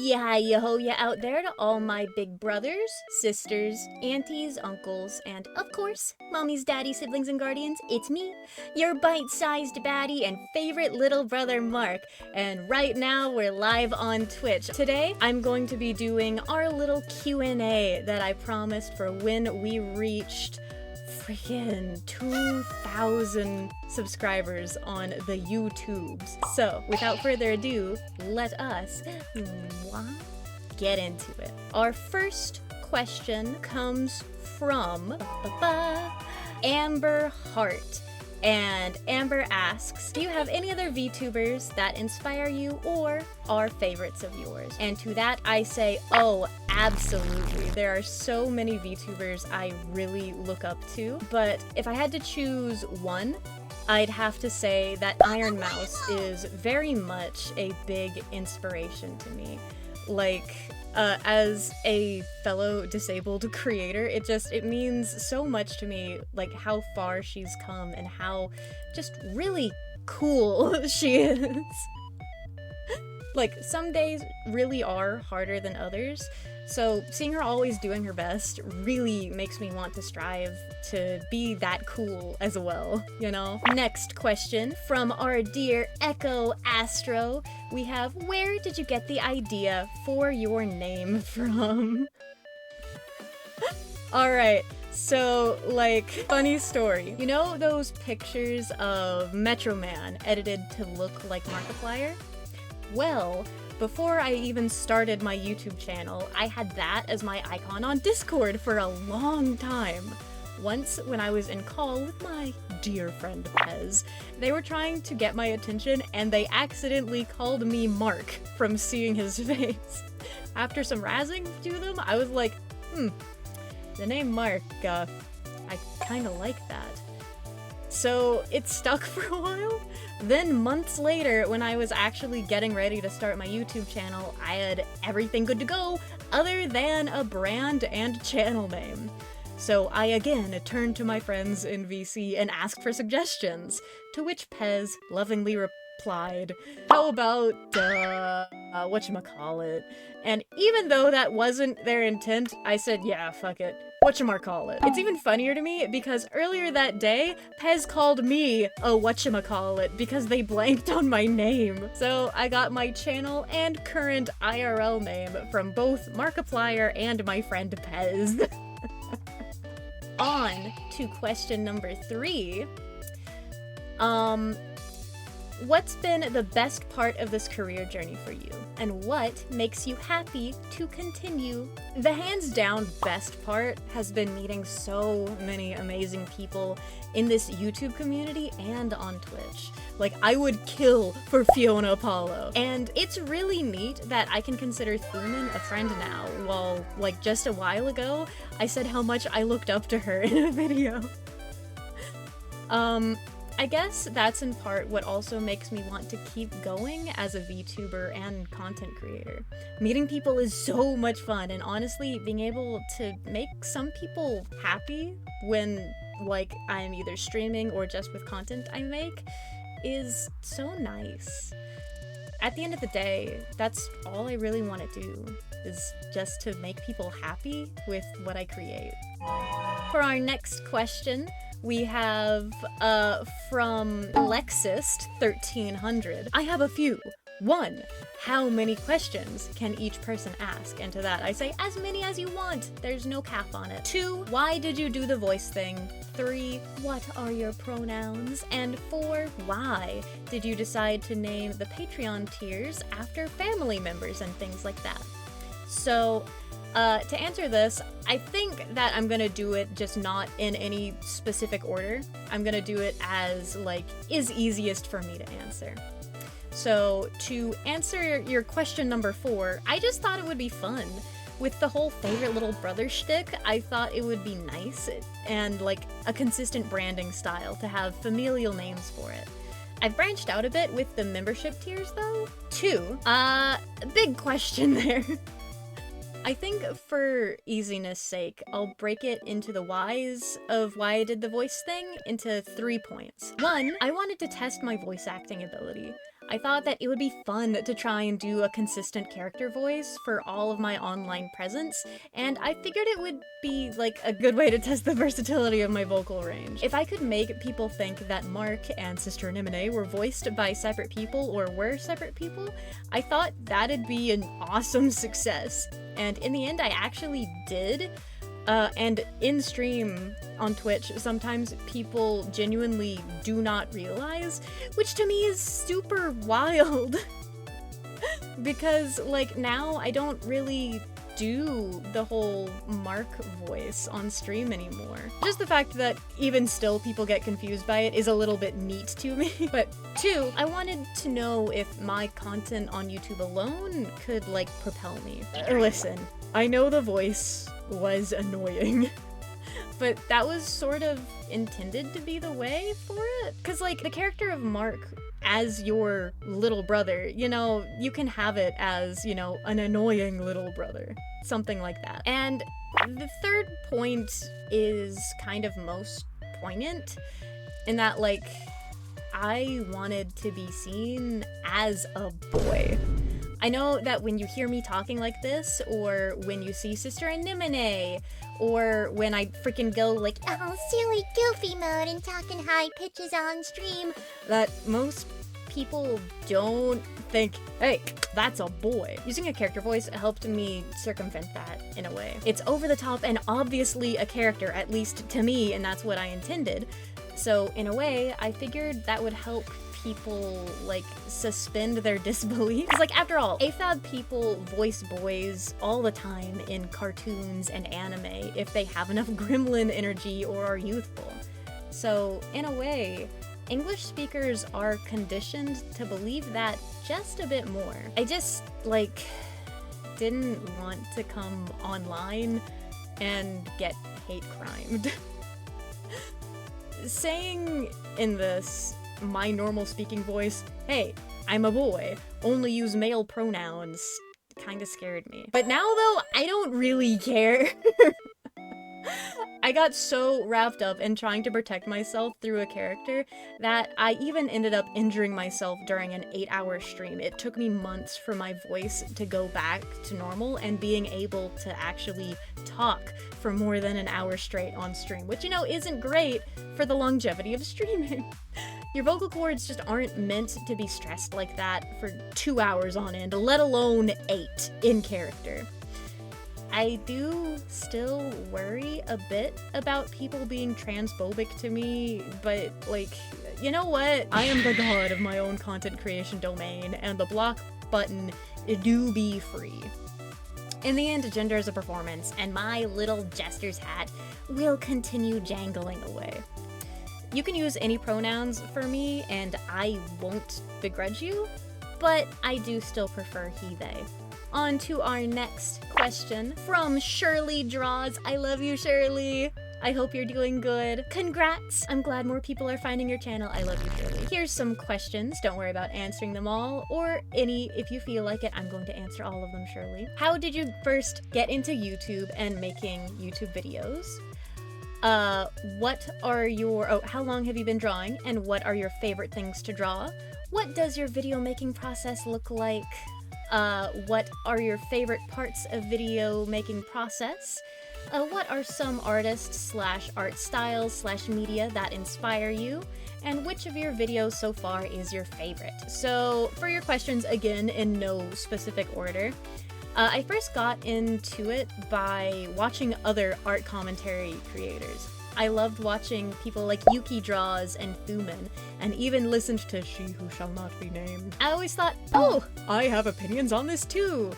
Yeah, ho, ya out there to all my big brothers, sisters, aunties, uncles, and of course, mommies, daddies, siblings, and guardians, it's me, your bite-sized baddie and favorite little brother Mark, and right now we're live on Twitch. Today, I'm going to be doing our little Q&A that I promised for when we reached freaking 2,000 subscribers on the YouTubes. So, without further ado, let us get into it. Our first question comes from Amber Hart. And Amber asks, do you have any other VTubers that inspire you or are favorites of yours? And to that I say, oh, absolutely. There are so many VTubers I really look up to, but if I had to choose one, I'd have to say that Iron Mouse is very much a big inspiration to me. Like, as a fellow disabled creator, it means so much to me, like how far she's come and how just really cool she is. Like, some days really are harder than others, so seeing her always doing her best really makes me want to strive to be that cool as well, you know? Next question from our dear Echo Astro. We have, where did you get the idea for your name from? Alright, so, like, funny story. You know those pictures of Metro Man edited to look like Markiplier? Well, before I even started my YouTube channel, I had that as my icon on Discord for a long time. Once, when I was in call with my dear friend Pez, they were trying to get my attention and they accidentally called me Mark from seeing his face. After some razzing to them, I was like, the name Mark, I kinda like that. So it stuck for a while. Then months later, when I was actually getting ready to start my YouTube channel, I had everything good to go other than a brand and channel name. So I again turned to my friends in VC and asked for suggestions, to which Pez lovingly replied, how about, whatchamacallit? And even though that wasn't their intent, I said, yeah, fuck it. Whatchamacallit. It's even funnier to me because earlier that day, Pez called me a whatchamacallit because they blanked on my name. So I got my channel and current IRL name from both Markiplier and my friend Pez. On to question number 3. What's been the best part of this career journey for you? And what makes you happy to continue? The hands down best part has been meeting so many amazing people in this YouTube community and on Twitch. Like, I would kill for Fiona Apollo. And it's really neat that I can consider Thuman a friend now, while, like, just a while ago, I said how much I looked up to her in a video. I guess that's in part what also makes me want to keep going as a VTuber and content creator. Meeting people is so much fun, and honestly, being able to make some people happy when, like, I'm either streaming or just with content I make is so nice. At the end of the day, that's all I really want to do, is just to make people happy with what I create. For our next question, we have, from Lexist1300. I have a few. 1. How many questions can each person ask? And to that I say, as many as you want. There's no cap on it. 2. Why did you do the voice thing? 3. What are your pronouns? And 4. Why did you decide to name the Patreon tiers after family members and things like that? So, to answer this, I think that I'm gonna do it just not in any specific order. I'm gonna do it as, like, is easiest for me to answer. So, to answer your question number 4, I just thought it would be fun. With the whole favorite little brother shtick, I thought it would be nice and, like, a consistent branding style to have familial names for it. I've branched out a bit with the membership tiers, though. 2, big question there. I think for easiness sake, I'll break it into the whys of why I did the voice thing into 3 points. 1, I wanted to test my voice acting ability. I thought that it would be fun to try and do a consistent character voice for all of my online presence, and I figured it would be like a good way to test the versatility of my vocal range. If I could make people think that Mark and Sister Anemone were voiced by separate people or were separate people, I thought that'd be an awesome success. And in the end, I actually did. And in stream on Twitch, sometimes people genuinely do not realize, which to me is super wild. Because, like, now I don't really do the whole Mark voice on stream anymore. Just the fact that even still people get confused by it is a little bit neat to me. But 2, I wanted to know if my content on YouTube alone could, like, propel me. Listen, I know the voice was annoying, but that was sort of intended to be the way for it. Cause like the character of Mark as your little brother, you know, you can have it as, you know, an annoying little brother, something like that. And the third point is kind of most poignant in that, like, I wanted to be seen as a boy. I know that when you hear me talking like this, or when you see Sister Anemone, or when I freaking go like, oh, silly goofy mode and talking high pitches on stream, that most people don't think, hey, that's a boy. Using a character voice helped me circumvent that in a way. It's over the top and obviously a character, at least to me, and that's what I intended. So in a way, I figured that would help people, like, suspend their disbelief. Because, like, after all, AFAB people voice boys all the time in cartoons and anime if they have enough gremlin energy or are youthful. So, in a way, English speakers are conditioned to believe that just a bit more. I just, like, didn't want to come online and get hate crimed. Saying in this my normal speaking voice, hey, I'm a boy, only use male pronouns, kinda scared me. But now though, I don't really care. I got so wrapped up in trying to protect myself through a character that I even ended up injuring myself during an 8-hour stream. It took me months for my voice to go back to normal and being able to actually talk for more than an hour straight on stream, which, you know, isn't great for the longevity of streaming. Your vocal cords just aren't meant to be stressed like that for 2 hours on end, let alone 8 in character. I do still worry a bit about people being transphobic to me, but, like, you know what? I am the god of my own content creation domain, and the block button do be free. In the end, gender is a performance, and my little jester's hat will continue jangling away. You can use any pronouns for me, and I won't begrudge you, but I do still prefer he, they. On to our next question from Shirley Draws. I love you, Shirley. I hope you're doing good. Congrats! I'm glad more people are finding your channel. I love you, Shirley. Here's some questions. Don't worry about answering them all, or any if you feel like it. I'm going to answer all of them, Shirley. How did you first get into YouTube and making YouTube videos? What are your, how long have you been drawing, and what are your favorite things to draw? What does your video making process look like? What are your favorite parts of video making process? What are some artists / art styles / media that inspire you? And which of your videos so far is your favorite? So for your questions, again, in no specific order, I first got into it by watching other art commentary creators. I loved watching people like Yuki Draws and Thuman, and even listened to She Who Shall Not Be Named. I always thought, oh, I have opinions on this too.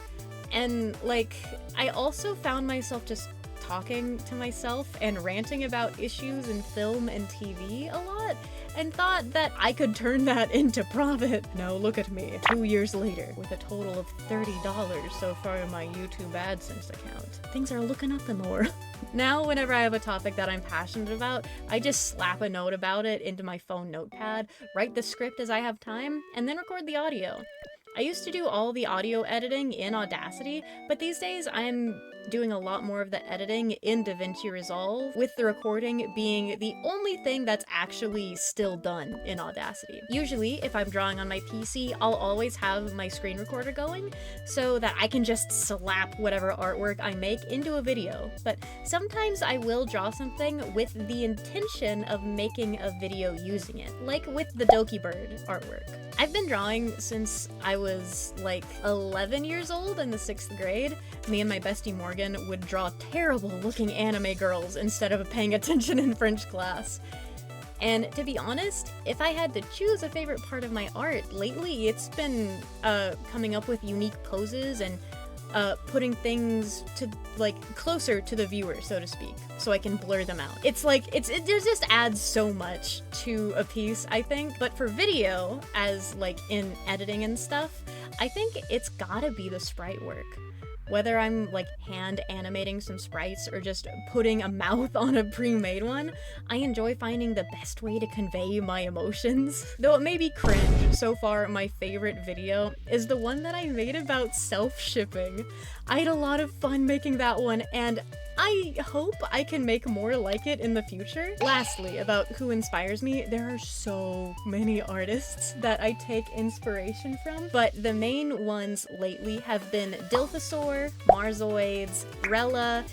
And, like, I also found myself just talking to myself and ranting about issues in film and TV a lot, and thought that I could turn that into profit. Now look at me, 2 years later, with a total of $30 so far in my YouTube AdSense account. Things are looking up in the world. Now, whenever I have a topic that I'm passionate about, I just slap a note about it into my phone notepad, write the script as I have time, and then record the audio. I used to do all the audio editing in Audacity, but these days I'm doing a lot more of the editing in DaVinci Resolve, with the recording being the only thing that's actually still done in Audacity. Usually, if I'm drawing on my PC, I'll always have my screen recorder going so that I can just slap whatever artwork I make into a video. But sometimes I will draw something with the intention of making a video using it, like with the Doki Bird artwork. I've been drawing since I was like 11 years old in the 6th grade. Me and my bestie Morgan would draw terrible looking anime girls instead of paying attention in French class. And to be honest, if I had to choose a favorite part of my art lately, it's been coming up with unique poses and putting things to like closer to the viewer, so to speak, so I can blur them out. It's like it just adds so much to a piece, I think. But for video, as like in editing and stuff, I think it's gotta be the sprite work. Whether I'm like hand animating some sprites or just putting a mouth on a pre-made one, I enjoy finding the best way to convey my emotions. Though it may be cringe, so far my favorite video is the one that I made about self-shipping. I had a lot of fun making that one, and I hope I can make more like it in the future. Lastly, about who inspires me, there are so many artists that I take inspiration from, but the main ones lately have been Dilthosaur, Marzoids, Rella,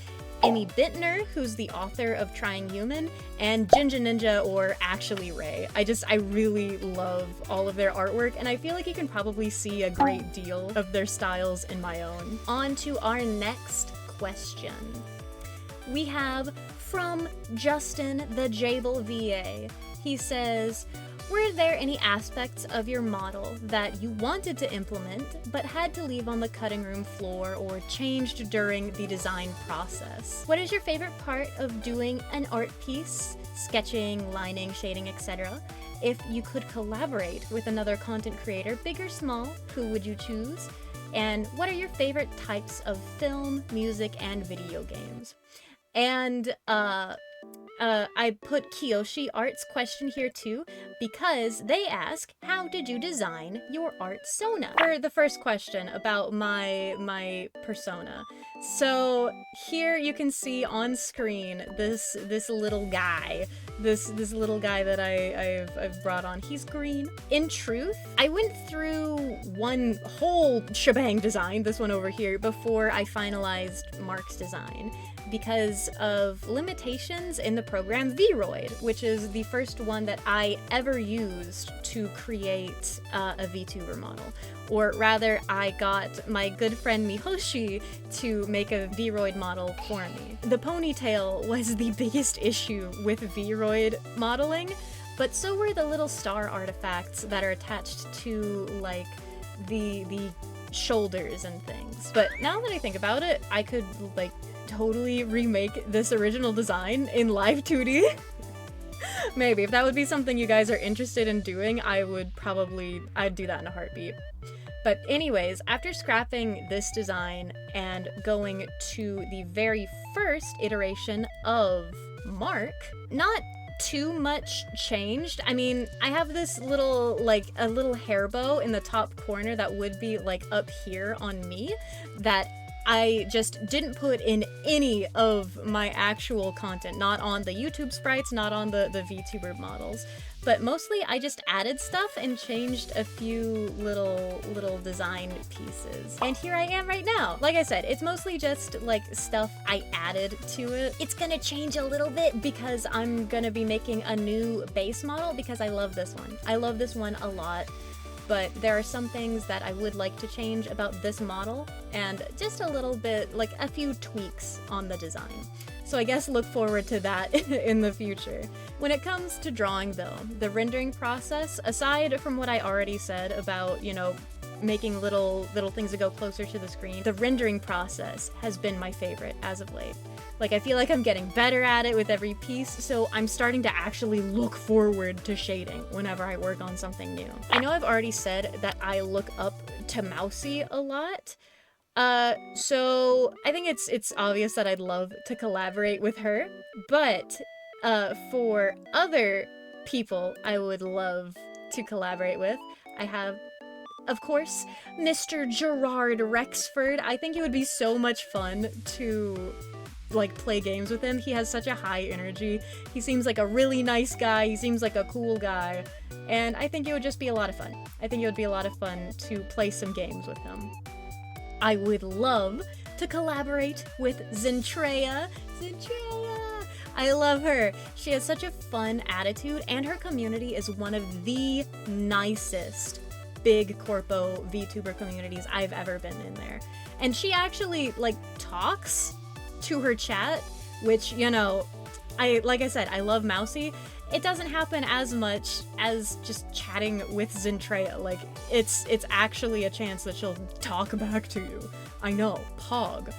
Amy Bittner, who's the author of Trying Human, and Jinja Ninja, or actually Ray. I really love all of their artwork, and I feel like you can probably see a great deal of their styles in my own. On to our next question. We have from Justin the Jable VA. He says, were there any aspects of your model that you wanted to implement but had to leave on the cutting room floor or changed during the design process? What is your favorite part of doing an art piece? Sketching, lining, shading, etc. If you could collaborate with another content creator, big or small, who would you choose? And what are your favorite types of film, music, and video games? And I put Kiyoshi Art's question here too, because they ask, how did you design your art persona? For the first question about my persona. So here you can see on screen this little guy. This little guy that I've brought on. He's green. In truth, I went through one whole shebang design, this one over here, before I finalized Mark's design, because of limitations in the program Vroid, which is the first one that I ever used to create a VTuber model. Or rather, I got my good friend Mihoshi to make a Vroid model for me. The ponytail was the biggest issue with Vroid modeling, but so were the little star artifacts that are attached to like the shoulders and things. But now that I think about it, I could like totally remake this original design in live 2D. Maybe, if that would be something you guys are interested in doing, I'd do that in a heartbeat. But anyways, after scrapping this design and going to the very first iteration of Mark, not too much changed. I mean, I have this little, like, a little hair bow in the top corner that would be, like, up here on me that I just didn't put in any of my actual content, not on the YouTube sprites, not on the VTuber models, but mostly I just added stuff and changed a few little design pieces. And here I am right now. Like I said, it's mostly just like stuff I added to it. It's gonna change a little bit because I'm gonna be making a new base model because I love this one. I love this one a lot. But there are some things that I would like to change about this model, and just a little bit, like a few tweaks on the design. So I guess look forward to that in the future. When it comes to drawing though, the rendering process, aside from what I already said about, you know, making little things that go closer to the screen, the rendering process has been my favorite as of late. Like, I feel like I'm getting better at it with every piece, so I'm starting to actually look forward to shading whenever I work on something new. I know I've already said that I look up to Mousy a lot, so I think it's obvious that I'd love to collaborate with her, but for other people I would love to collaborate with, I have of course, Mr. Gerard Rexford. I think it would be so much fun to like play games with him. He has such a high energy. He seems like a really nice guy. He seems like a cool guy. And I think it would just be a lot of fun. I think it would be a lot of fun to play some games with him. I would love to collaborate with Zentreya. Zentreya! I love her. She has such a fun attitude, and her community is one of the nicest big corpo VTuber communities I've ever been in there. And she actually, like, talks to her chat, which, you know, like I said, I love Mousy. It doesn't happen as much as just chatting with Zentreya. Like, it's actually a chance that she'll talk back to you. I know, pog.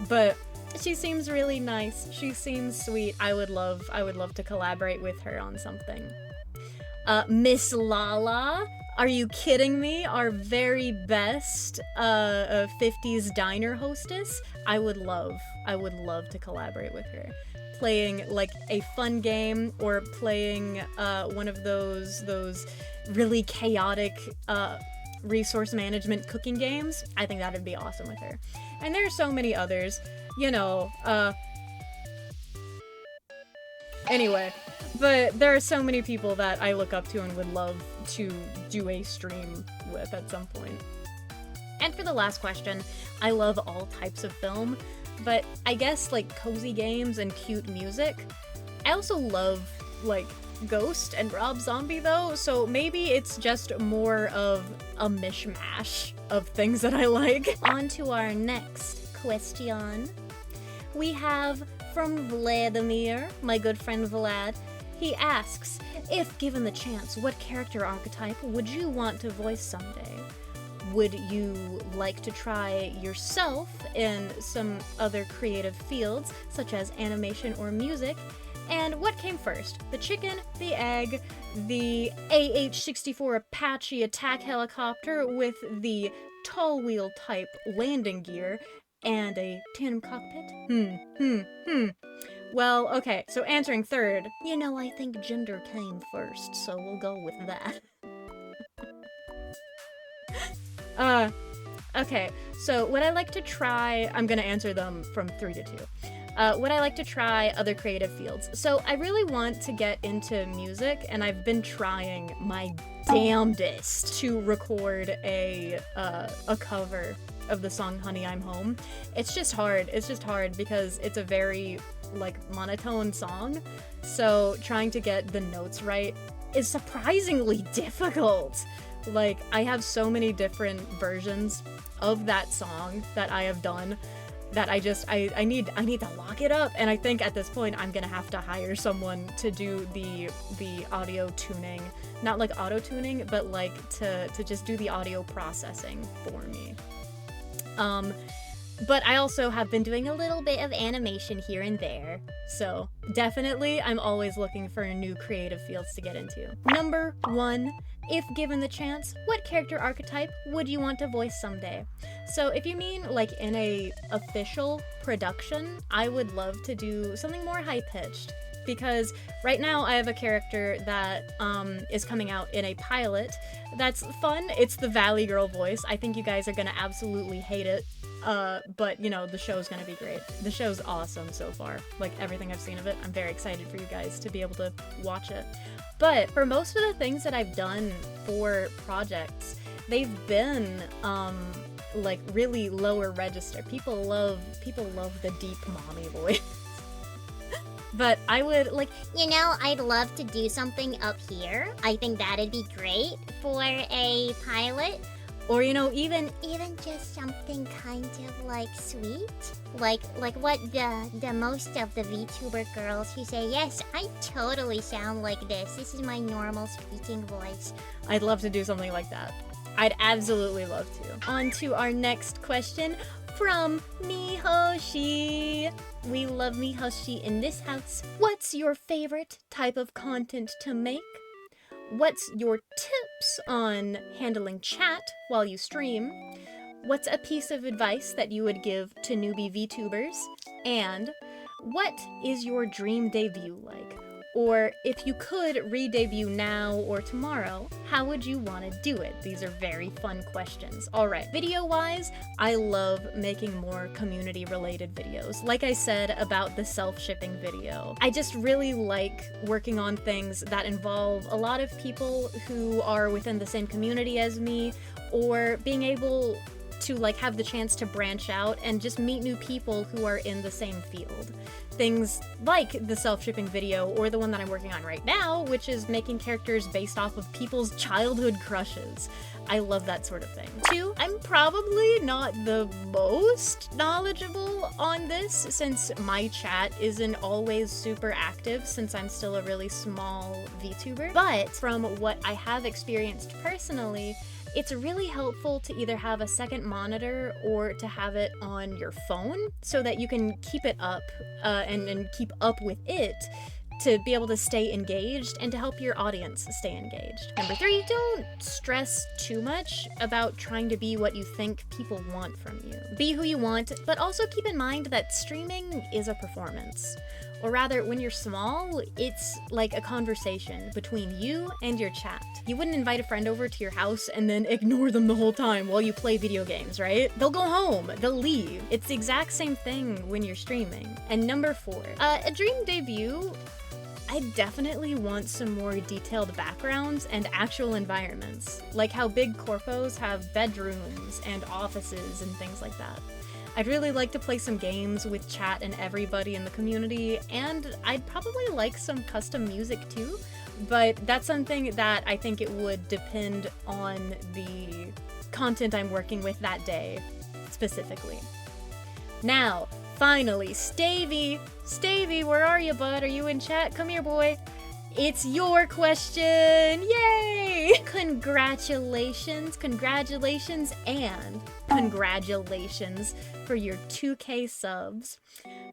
But she seems really nice. She seems sweet. I would love to collaborate with her on something. Miss Lala, are you kidding me? Our very best 50s diner hostess. I would love to collaborate with her. Playing like a fun game, or playing one of those really chaotic resource management cooking games. I think that would be awesome with her. And there are so many others, you know, anyway, but there are so many people that I look up to and would love to do a stream with at some point. And for the last question, I love all types of film, but I guess like cozy games and cute music. I also love like Ghost and Rob Zombie though, so maybe it's just more of a mishmash of things that I like. On to our next question. We have from Vladimir, my good friend Vlad. He asks, if given the chance, what character archetype would you want to voice someday? Would you like to try yourself in some other creative fields, such as animation or music? And what came first, the chicken, the egg, the AH-64 Apache attack helicopter with the tall wheel type landing gear and a tandem cockpit? Well, okay, so answering third, you know, I think gender came first, so we'll go with that. Okay, so would I like to try, I'm gonna answer them from 3 to 2. Would I like to try other creative fields? So I really want to get into music, and I've been trying my damnedest to record a cover of the song Honey, I'm Home. It's just hard because it's a very, like, monotone song, so trying to get the notes right is surprisingly difficult. Like, I have so many different versions of that song that I have done that I need to lock it up, and I think at this point I'm gonna have to hire someone to do the audio tuning, not like auto tuning, but like to just do the audio processing for me. But I also have been doing a little bit of animation here and there, so definitely I'm always looking for new creative fields to get into. Number 1, if given the chance, what character archetype would you want to voice someday? So if you mean like in a official production, I would love to do something more high-pitched, because right now I have a character that is coming out in a pilot that's fun. It's the Valley Girl voice. I think you guys are gonna absolutely hate it. But, you know, the show's gonna be great. The show's awesome so far. Like, everything I've seen of it. I'm very excited for you guys to be able to watch it. But for most of the things that I've done for projects, they've been, like, really lower register. People love the deep mommy voice. But I would, like, you know, I'd love to do something up here. I think that'd be great for a pilot. Or, you know, even just something kind of like sweet, like what the most of the VTuber girls who say, yes, I totally sound like this. This is my normal speaking voice. I'd love to do something like that. I'd absolutely love to. On to our next question from Mihoshi. We love Mihoshi in this house. What's your favorite type of content to make? What's your tips on handling chat while you stream? What's a piece of advice that you would give to newbie VTubers? And what is your dream debut like? Or if you could re-debut now or tomorrow, how would you want to do it? These are very fun questions. All right, video-wise, I love making more community-related videos. Like I said about the self-shipping video, I just really like working on things that involve a lot of people who are within the same community as me, or being able to like have the chance to branch out and just meet new people who are in the same field. Things like the self-shipping video, or the one that I'm working on right now, which is making characters based off of people's childhood crushes. I love that sort of thing. 2, I'm probably not the most knowledgeable on this, since my chat isn't always super active, since I'm still a really small VTuber. But from what I have experienced personally, it's really helpful to either have a second monitor or to have it on your phone so that you can keep it up and keep up with it to be able to stay engaged and to help your audience stay engaged. Number 3, don't stress too much about trying to be what you think people want from you. Be who you want, but also keep in mind that streaming is a performance. Or rather, when you're small, it's like a conversation between you and your chat. You wouldn't invite a friend over to your house and then ignore them the whole time while you play video games, right? They'll go home, they'll leave. It's the exact same thing when you're streaming. And number 4, a dream debut, I definitely want some more detailed backgrounds and actual environments, like how big corpos have bedrooms and offices and things like that. I'd really like to play some games with chat and everybody in the community, and I'd probably like some custom music too, but that's something that I think it would depend on the content I'm working with that day, specifically. Now, finally, Stavey! Stavey, where are you, bud? Are you in chat? Come here, boy. It's your question! Yay! Congratulations, and congratulations for your 2K subs.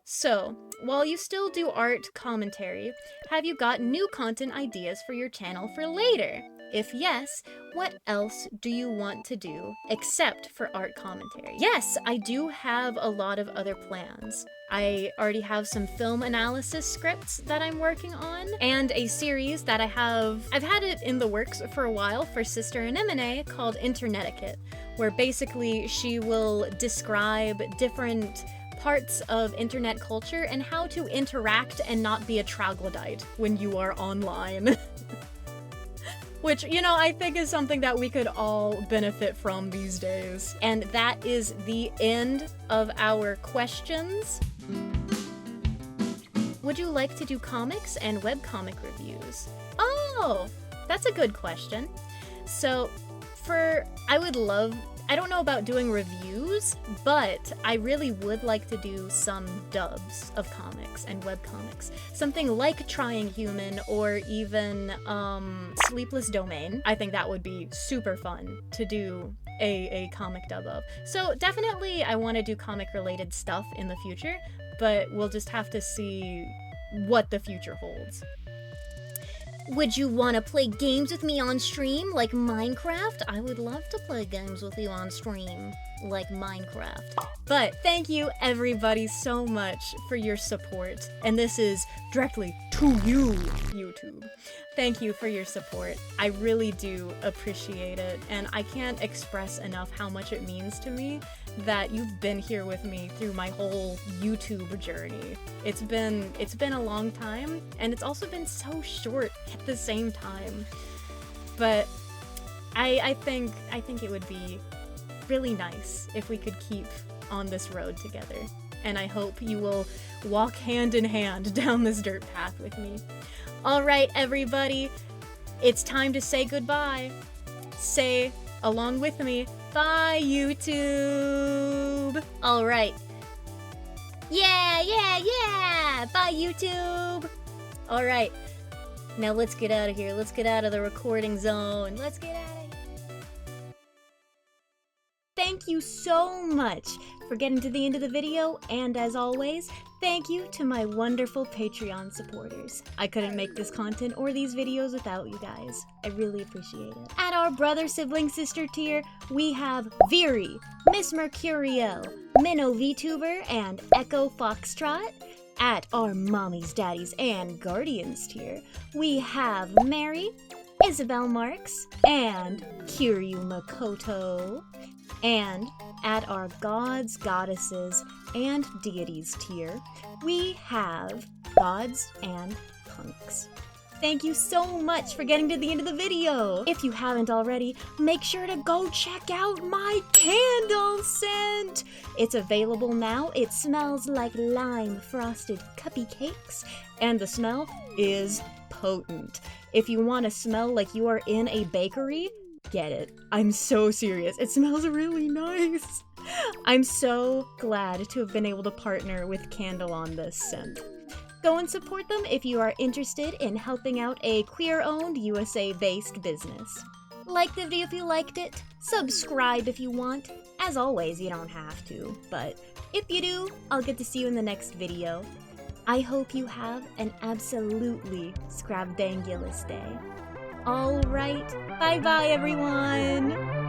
So, while you still do art commentary, have you got new content ideas for your channel for later? If yes, what else do you want to do except for art commentary? Yes, I do have a lot of other plans. I already have some film analysis scripts that I'm working on, and a series that I've had it in the works for a while for Sister Anemone called Internetiquette, where basically she will describe different parts of internet culture and how to interact and not be a troglodyte when you are online. Which, you know, I think is something that we could all benefit from these days. And that is the end of our questions. Would you like to do comics and webcomic reviews? Oh, that's a good question. So, I don't know about doing reviews, but I really would like to do some dubs of comics and webcomics. Something like Trying Human or even Sleepless Domain. I think that would be super fun to do a comic dub of. So definitely I want to do comic related stuff in the future, but we'll just have to see what the future holds. Would you want to play games with me on stream, like Minecraft? I would love to play games with you on stream, like Minecraft. But thank you everybody so much for your support. And this is directly to you, YouTube. Thank you for your support. I really do appreciate it. And I can't express enough how much it means to me that you've been here with me through my whole YouTube journey. It's been a long time, and it's also been so short at the same time. But I think it would be really nice if we could keep on this road together. And I hope you will walk hand in hand down this dirt path with me. All right, everybody, it's time to say goodbye. Say, along with me, bye, YouTube! All right. Yeah! Bye, YouTube! All right. Now let's get out of here. Let's get out of the recording zone. Let's get out of here. Thank you so much for getting to the end of the video, and as always, thank you to my wonderful Patreon supporters. I couldn't make this content or these videos without you guys. I really appreciate it. At our brother, sibling, sister tier, we have Viri, Miss Mercuriel, Minnow VTuber, and Echo Foxtrot. At our mommies, daddies, and guardians tier, we have Mary, Isabel Marks, and Kiryu Makoto. And at our gods, goddesses, and deities tier, we have gods and punks. Thank you so much for getting to the end of the video! If you haven't already, make sure to go check out my candle scent! It's available now, it smells like lime frosted cuppy cakes, and the smell is potent. If you want to smell like you are in a bakery, get it. I'm so serious, it smells really nice! I'm so glad to have been able to partner with Candle on this scent. Go and support them if you are interested in helping out a queer-owned, USA-based business. Like the video if you liked it, subscribe if you want. As always, you don't have to, but if you do, I'll get to see you in the next video. I hope you have an absolutely scrabdangulous day. Alright, bye-bye everyone!